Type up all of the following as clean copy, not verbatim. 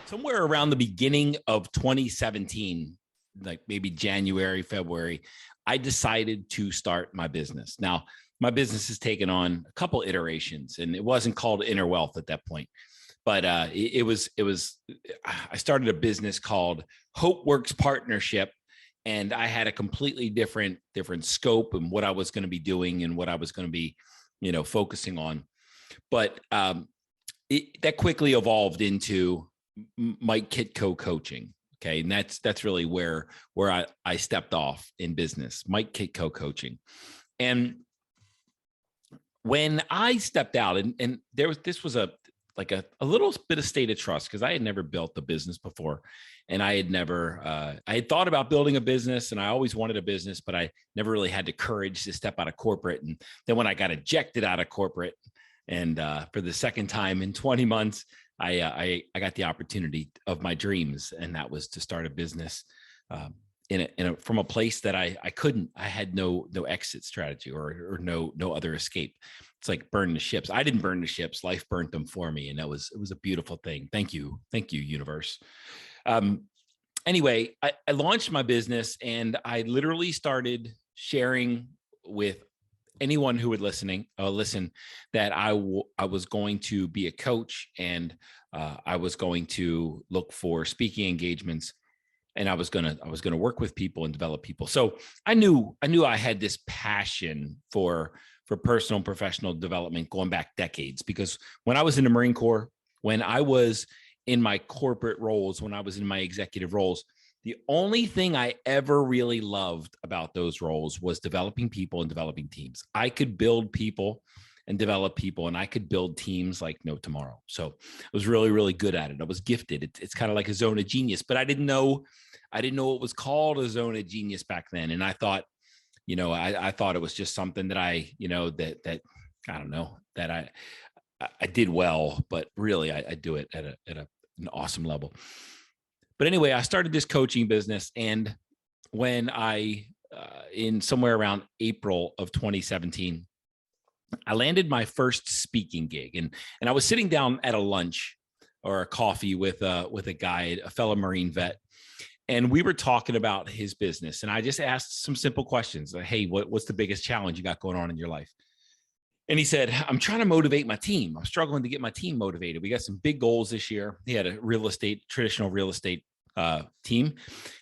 Somewhere around the beginning of 2017, like maybe January, February, I decided to start my business. Now, my business has taken on a couple iterations, and it wasn't called Inner Wealth at that point, but I started a business called Hope Works Partnership, and I had a completely different scope and what I was going to be doing and what I was going to be, focusing on. But that quickly evolved into Mike Kitco coaching. Okay. And that's really where I stepped off in business, Mike Kitco coaching. And when I stepped out and this was a little bit of state of trust, because I had never built a business before. And I had thought about building a business, and I always wanted a business, but I never really had the courage to step out of corporate. And then when I got ejected out of corporate, and for the second time in 20 months, I got the opportunity of my dreams, and that was to start a business from a place that I had no exit strategy or no other escape. It's like burn the ships. I didn't burn the ships. Life burnt them for me, and it was a beautiful thing. Thank you, universe. Anyway, I launched my business, and I literally started sharing with anyone who would listen that I was going to be a coach, and I was going to look for speaking engagements, and I was going to work with people and develop people. So I knew I had this passion for personal and professional development going back decades, because when I was in the Marine Corps, when I was in my corporate roles, when I was in my executive roles, the only thing I ever really loved about those roles was developing people and developing teams. I could build people and develop people, and I could build teams like no tomorrow. So I was really, really good at it. I was gifted. It's kind of like a zone of genius, but I didn't know it was called a zone of genius back then. And I thought, I thought it was just something that I don't know, that I did well, but really I do it at an awesome level. But anyway, I started this coaching business, and when in somewhere around April of 2017, I landed my first speaking gig, and I was sitting down at a lunch or a coffee with a guy, a fellow Marine vet, and we were talking about his business, and I just asked some simple questions like, "Hey, what's the biggest challenge you got going on in your life?" And he said, "I'm trying to motivate my team. I'm struggling to get my team motivated. We got some big goals this year." He had a traditional real estate team.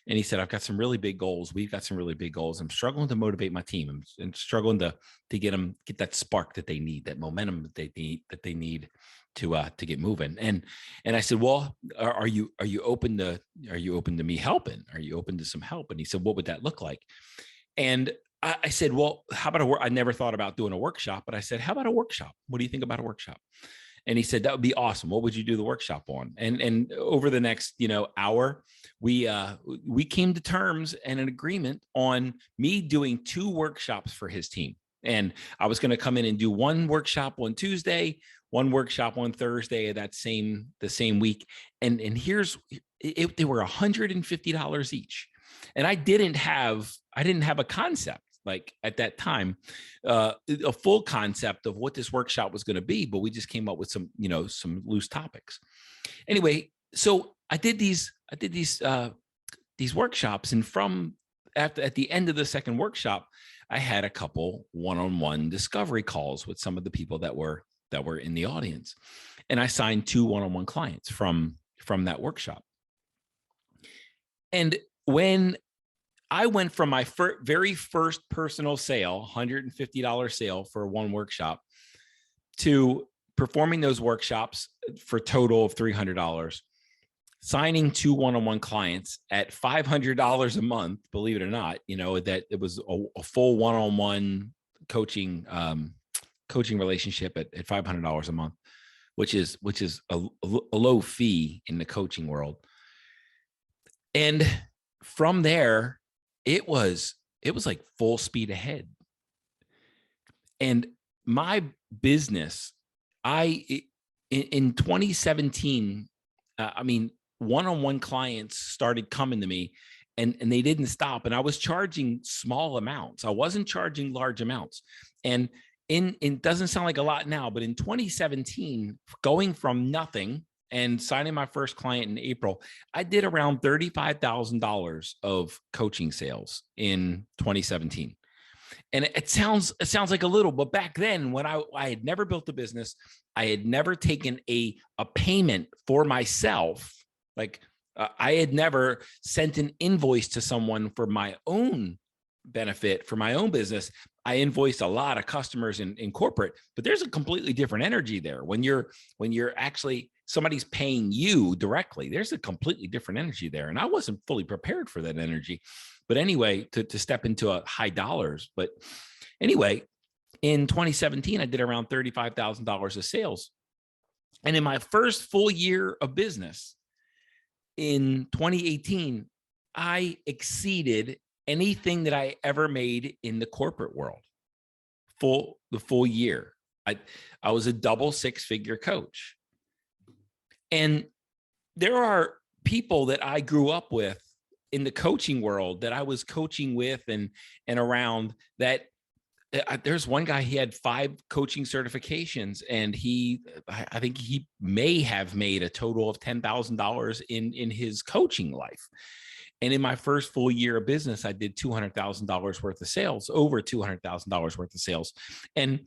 And he said, "I've got some really big goals. We've got some really big goals. I'm struggling to motivate my team. I'm struggling to get that spark that they need, that momentum that they need to get moving." And I said, "Well, are you open to me helping? Are you open to some help?" And he said, "What would that look like?" And I said, "Well, how about I never thought about doing a workshop, but I said, how about a workshop? What do you think about a workshop?" And he said, "That would be awesome. What would you do the workshop on?" And over the next, hour, we came to terms and an agreement on me doing 2 workshops for his team. And I was going to come in and do one workshop on Tuesday, one workshop on Thursday of the same week. And they were $150 each. And I didn't have a concept, like at that time, a full concept of what this workshop was going to be, but we just came up with some loose topics. Anyway, so I did these workshops, and at the end of the second workshop, I had a couple one-on-one discovery calls with some of the people that were in the audience, and I signed 2 one-on-one clients from that workshop. And when I went from my very first personal sale, $150 sale for one workshop, to performing those workshops for a total of $300, signing 2 one-on-one clients at $500 a month, believe it or not, that it was a full one-on-one coaching relationship at $500 a month, which is a low fee in the coaching world. And from there, it was like full speed ahead. And my business, in 2017, one-on-one clients started coming to me, and they didn't stop. And I was charging small amounts. I wasn't charging large amounts. And it doesn't sound like a lot now, but in 2017, going from nothing and signing my first client in April, I did around $35,000 of coaching sales in 2017. And it sounds like a little, but back then when I had never built a business, I had never taken a payment for myself. Like I had never sent an invoice to someone for my own benefit for my own business. I invoiced a lot of customers in corporate, but there's a completely different energy there. When you're actually somebody's paying you directly, there's a completely different energy there. And I wasn't fully prepared for that energy. But anyway, to step into a high dollars. But anyway, in 2017, I did around $35,000 of sales. And in my first full year of business in 2018, I exceeded anything that I ever made in the corporate world. The full year. I was a double six-figure coach. And there are people that I grew up with in the coaching world that I was coaching with and around that. There's one guy, he had 5 coaching certifications, and I think he may have made a total of $10,000 in his coaching life. And in my first full year of business, I did $200,000 worth of sales, over $200,000 worth of sales. And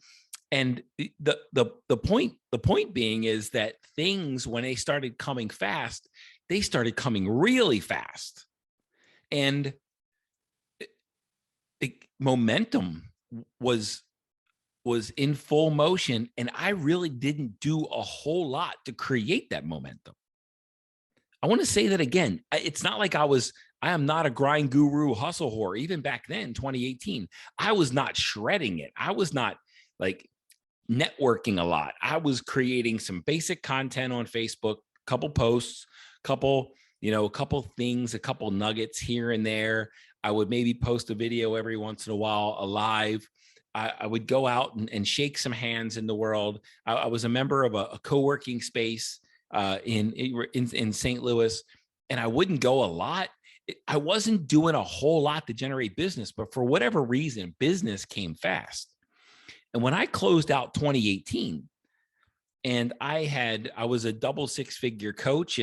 the point being is that things, when they started coming fast, they started coming really fast. And momentum was in full motion. And I really didn't do a whole lot to create that momentum. I want to say that again. It's not like I am not a grind guru, hustle whore. Even back then, 2018, I was not shredding it. I was not like networking a lot. I was creating some basic content on Facebook, couple posts, a couple things, a couple nuggets here and there. I would maybe post a video every once in a while, a live. I would go out and shake some hands in the world. I was a member of a co-working space in St. Louis, and I wouldn't go a lot. I wasn't doing a whole lot to generate business, but for whatever reason, business came fast. And when I closed out 2018, and I was a double six-figure coach,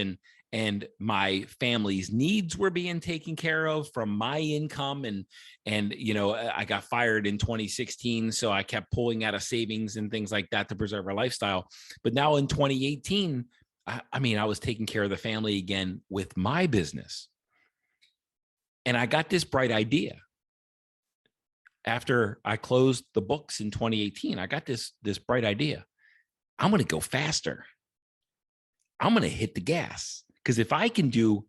and my family's needs were being taken care of from my income, and I got fired in 2016, so I kept pulling out of savings and things like that to preserve our lifestyle. But now in 2018, I was taking care of the family again with my business. And I got this bright idea. After I closed the books in 2018, I got this bright idea. I'm going to go faster. I'm going to hit the gas. Because if I can do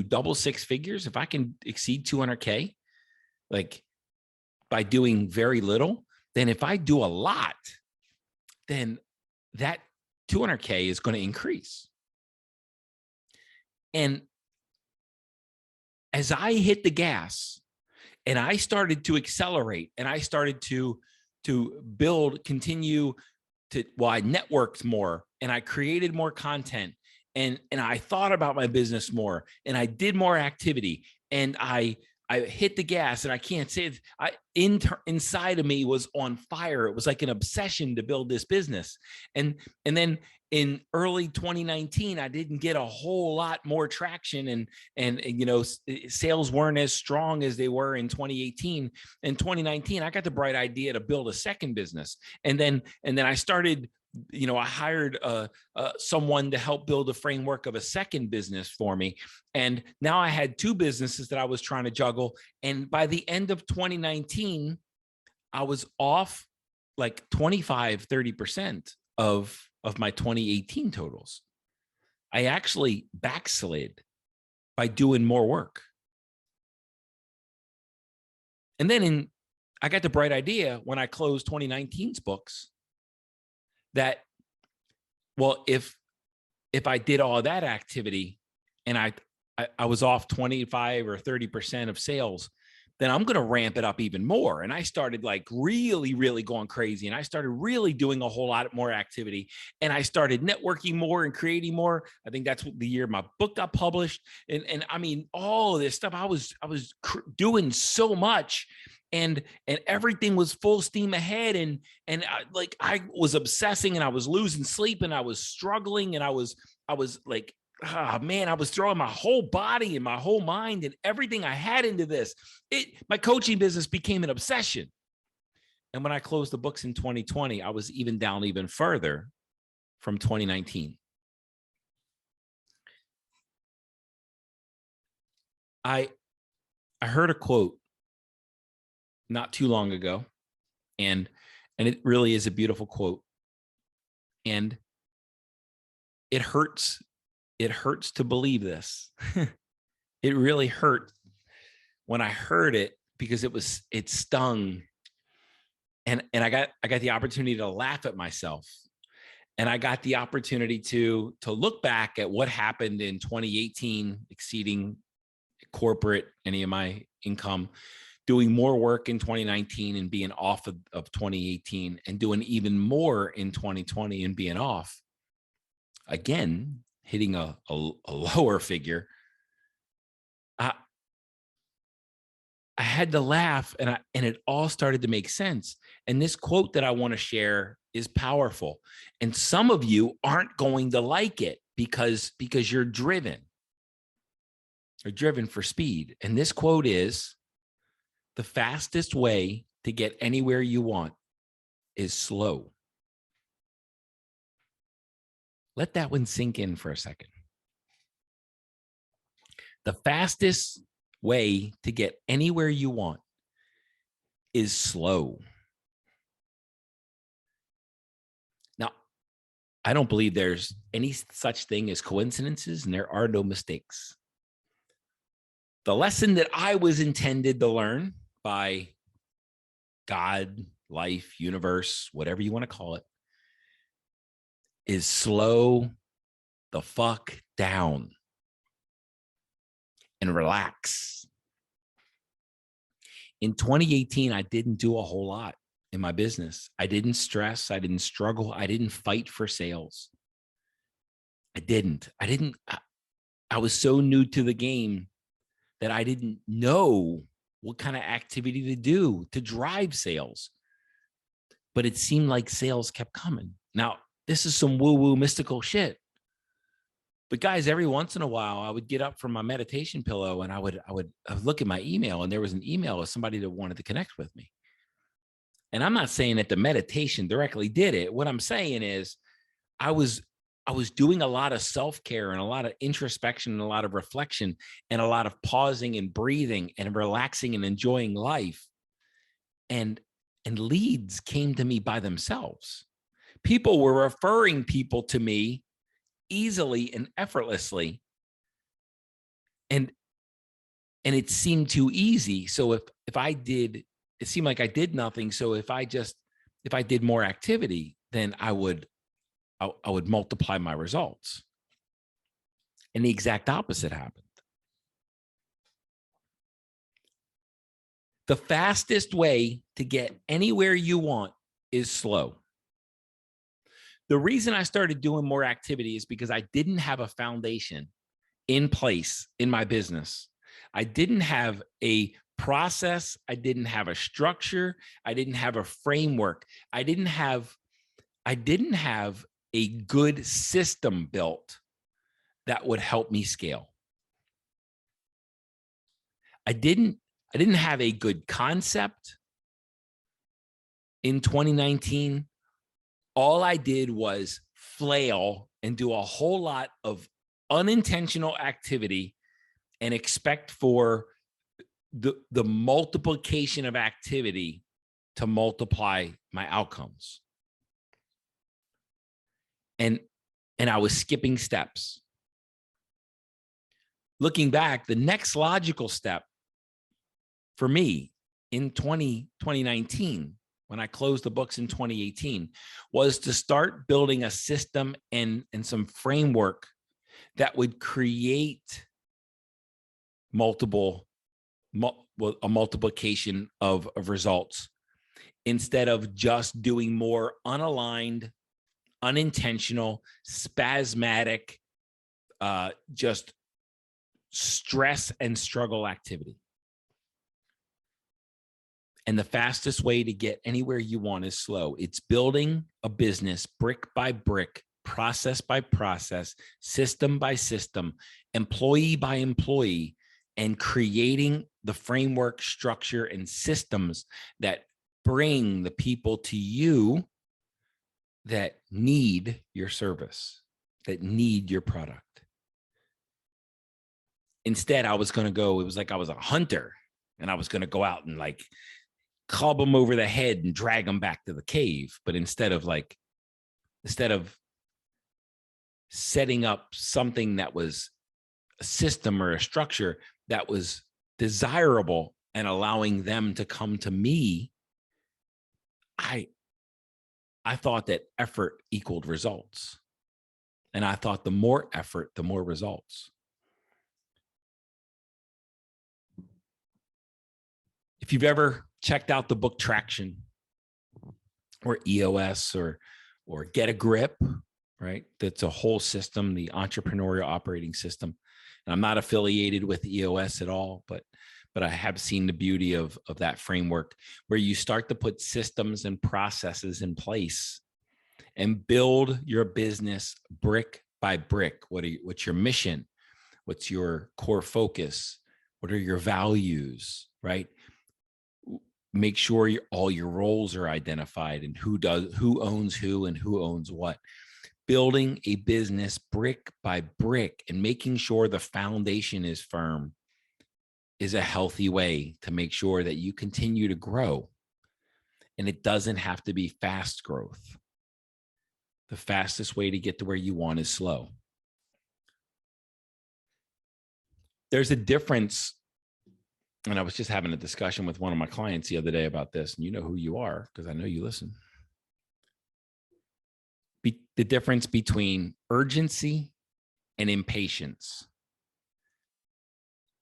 double six figures, if I can exceed 200K, like by doing very little, then if I do a lot, then that 200K is going to increase. And as I hit the gas and I started to accelerate and I started to continue to, I networked more and I created more content and I thought about my business more and I did more activity and I hit the gas, and I can't say it. Inside of me was on fire. It was like an obsession to build this business. And then in early 2019, I didn't get a whole lot more traction, and sales weren't as strong as they were in 2018. In 2019, I got the bright idea to build a second business, and then I started. I hired someone to help build a framework of a second business for me. And now I had 2 businesses that I was trying to juggle. And by the end of 2019, I was off like 25-30% of my 2018 totals. I actually backslid by doing more work. And then I got the bright idea when I closed 2019's books that, well, if I did all that activity and I was off 25 or 30% of sales, then I'm going to ramp it up even more. And I started like really, really going crazy. And I started really doing a whole lot more activity. And I started networking more and creating more. I think that's the year my book got published. And I mean, all of this stuff, I was doing so much, and everything was full steam ahead. And I was obsessing, and I was losing sleep, and I was struggling, and I was like, man, I was throwing my whole body and my whole mind and everything I had into this. My coaching business became an obsession. And when I closed the books in 2020, I was even down even further from 2019. I heard a quote not too long ago, and it really is a beautiful quote. And it hurts. It hurts to believe this. It really hurt when I heard it, because it stung. And I got the opportunity to laugh at myself. And I got the opportunity to look back at what happened in 2018, exceeding corporate, any of my income, doing more work in 2019 and being off of 2018, and doing even more in 2020 and being off again, hitting a lower figure. I had to laugh, and it all started to make sense. And this quote that I want to share is powerful. And some of you aren't going to like it because you're driven. You're driven for speed. And this quote is, the fastest way to get anywhere you want is slow. Let that one sink in for a second. The fastest way to get anywhere you want is slow. Now, I don't believe there's any such thing as coincidences, and there are no mistakes. The lesson that I was intended to learn by God, life, universe, whatever you want to call it, is slow the fuck down and relax. In 2018, I didn't do a whole lot in my business. I didn't stress. I didn't struggle. I didn't fight for sales. I was so new to the game that I didn't know what kind of activity to do to drive sales. But it seemed like sales kept coming. Now, this is some woo-woo mystical shit. But guys, every once in a while, I would get up from my meditation pillow, and I would look at my email, and there was an email of somebody that wanted to connect with me. And I'm not saying that the meditation directly did it. What I'm saying is I was doing a lot of self-care and a lot of introspection and a lot of reflection and a lot of pausing and breathing and relaxing and enjoying life. And leads came to me by themselves. People were referring people to me easily and effortlessly. And it seemed too easy. So if I did, it seemed like I did nothing. So if I did more activity, then I would multiply my results. And the exact opposite happened. The fastest way to get anywhere you want is slow. The reason I started doing more activity is because I didn't have a foundation in place in my business. I didn't have a process. I didn't have a structure. I didn't have a framework. I didn't have a good system built that would help me scale. I didn't have a good concept in 2019. All I did was flail and do a whole lot of unintentional activity and expect for the multiplication of activity to multiply my outcomes. And I was skipping steps. Looking back, the next logical step for me in 2019, when I closed the books in 2018, was to start building a system and some framework that would create multiple a multiplication of results, instead of just doing more unaligned, unintentional, spasmodic, just stress and struggle activity. And the fastest way to get anywhere you want is slow. It's building a business brick by brick, process by process, system by system, employee by employee, and creating the framework, structure, and systems that bring the people to you that need your service, that need your product. Instead, I was going to go, it was like I was a hunter, and I was going to go out and like club them over the head and drag them back to the cave. But instead of setting up something that was a system or a structure that was desirable and allowing them to come to me, I thought that effort equaled results. And I thought the more effort, the more results. If you've ever checked out the book Traction or EOS or Get a Grip, right? That's a whole system, the entrepreneurial operating system. And I'm not affiliated with EOS at all, but I have seen the beauty of that framework, where you start to put systems and processes in place and build your business brick by brick. What's your mission? What's your core focus? What are your values, right? Make sure all your roles are identified and who owns who and who owns what. Building a business brick by brick and making sure the foundation is firm is a healthy way to make sure that you continue to grow. And it doesn't have to be fast growth. The fastest way to get to where you want is slow. There's a difference. And I was just having a discussion with one of my clients the other day about this, and you know who you are because I know you listen. The difference between urgency and impatience.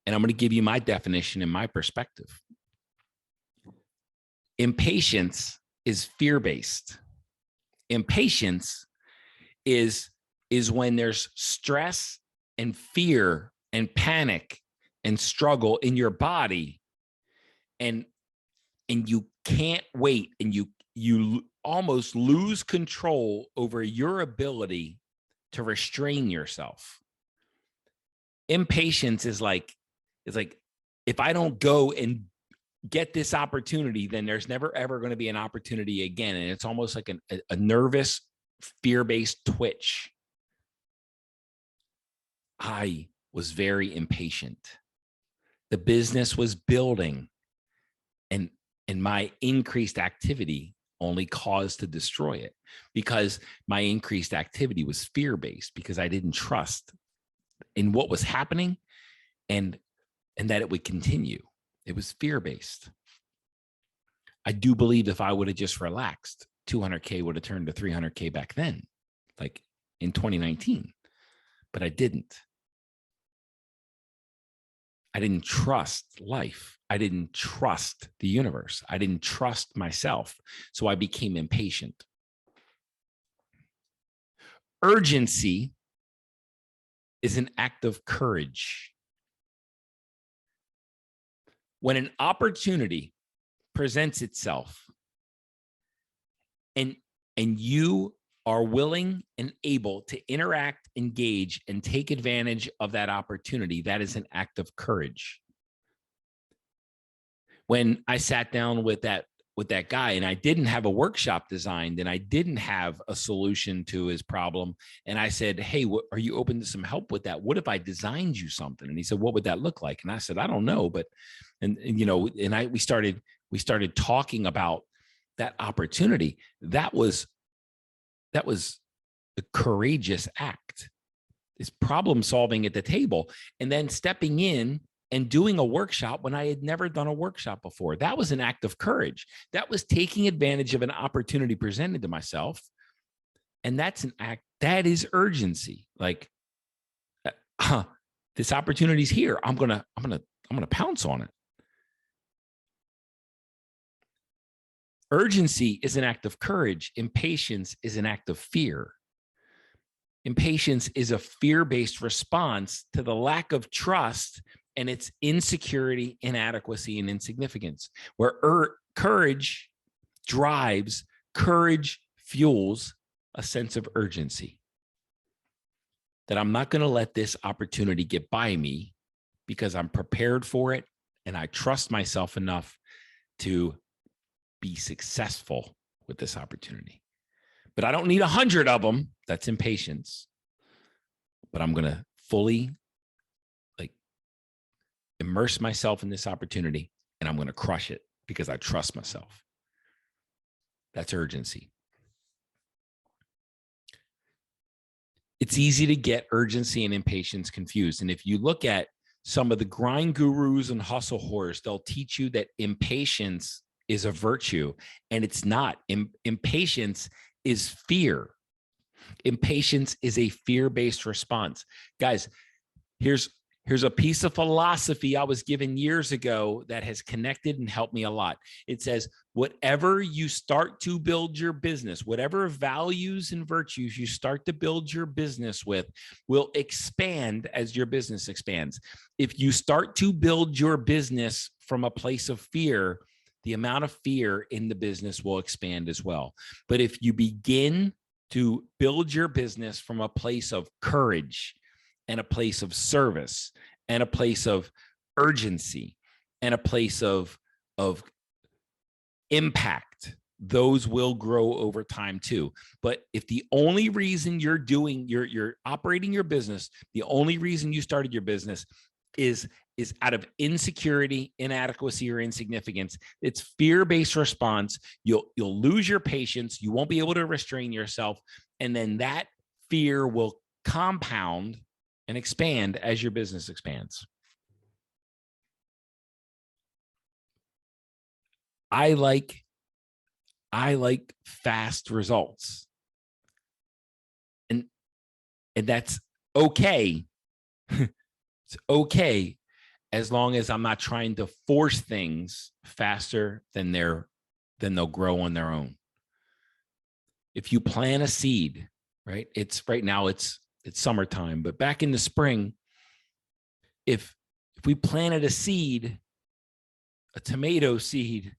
And I'm going to give you my definition and my perspective. Impatience is fear-based. Impatience is when there's stress and fear and panic and struggle in your body, and you can't wait, and you almost lose control over your ability to restrain yourself. Impatience is like, if I don't go and get this opportunity, then there's never ever going to be an opportunity again. And it's almost like a nervous, fear-based twitch. I was very impatient. The business was building, and my increased activity only caused to destroy it, because my increased activity was fear-based, because I didn't trust in what was happening and that it would continue. It was fear-based. I do believe if I would have just relaxed, 200K would have turned to 300K back then, like in 2019, but I didn't. I didn't trust life. I didn't trust the universe. I didn't trust myself. So I became impatient. Urgency is an act of courage. When an opportunity presents itself and you are willing and able to interact, engage, and take advantage of that opportunity, that is an act of courage. When I sat down with that guy and I didn't have a workshop designed and I didn't have a solution to his problem, and I said, hey, are you open to some help with that? What if I designed you something? And he said, what would that look like? And I said, I don't know, but we started talking about that opportunity. That was a courageous act. It's problem solving at the table, and then stepping in and doing a workshop when I had never done a workshop before. That was an act of courage. That was taking advantage of an opportunity presented to myself. And that's an act, that is urgency. Like, this opportunity's here. I'm going to pounce on it. Urgency is an act of courage. Impatience is an act of fear. Impatience is a fear-based response to the lack of trust and its insecurity, inadequacy, and insignificance, where courage drives, courage fuels a sense of urgency. That I'm not going to let this opportunity get by me because I'm prepared for it and I trust myself enough to be successful with this opportunity. But I don't need 100 of them. That's impatience. But I'm going to fully immerse myself in this opportunity and I'm going to crush it because I trust myself. That's urgency. It's easy to get urgency and impatience confused. And if you look at some of the grind gurus and hustle whores, they'll teach you that impatience is a virtue, and it's not. Impatience is fear. Impatience is a fear-based response. Guys, here's a piece of philosophy I was given years ago that has connected and helped me a lot. It says, whatever you start to build your business, whatever values and virtues you start to build your business with will expand as your business expands. If you start to build your business from a place of fear, the amount of fear in the business will expand as well. But if you begin to build your business from a place of courage and a place of service and a place of urgency and a place of impact, those will grow over time too. But if the only reason you're operating your business, the only reason you started your business is out of insecurity, inadequacy, or insignificance, it's fear-based response. You'll lose your patience. You won't be able to restrain yourself. And then that fear will compound and expand as your business expands. I like fast results. And that's okay. It's okay as long as I'm not trying to force things faster than they'll grow on their own. If you plant a seed, right? Right now it's summertime, but back in the spring, if we planted a seed, a tomato seed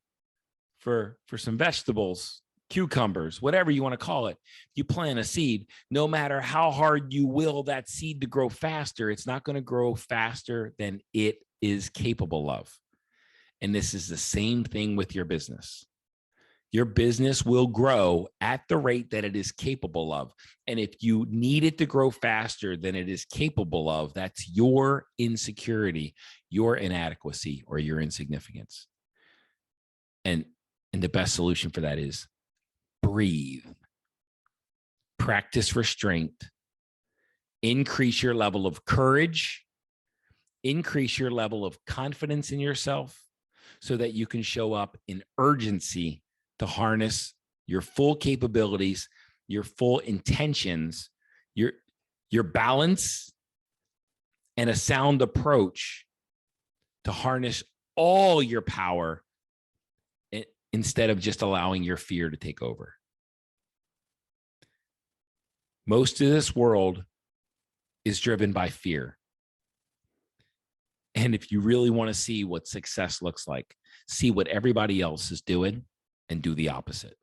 for some vegetables, cucumbers, whatever you want to call it, you plant a seed, no matter how hard you will that seed to grow faster, it's not going to grow faster than it is capable of. And this is the same thing with your business. Your business will grow at the rate that it is capable of. And if you need it to grow faster than it is capable of, that's your insecurity, your inadequacy, or your insignificance. And the best solution for that is breathe, practice restraint, increase your level of courage, increase your level of confidence in yourself so that you can show up in urgency to harness your full capabilities, your full intentions, your balance, and a sound approach to harness all your power instead of just allowing your fear to take over. Most of this world is driven by fear. And if you really want to see what success looks like, see what everybody else is doing and do the opposite.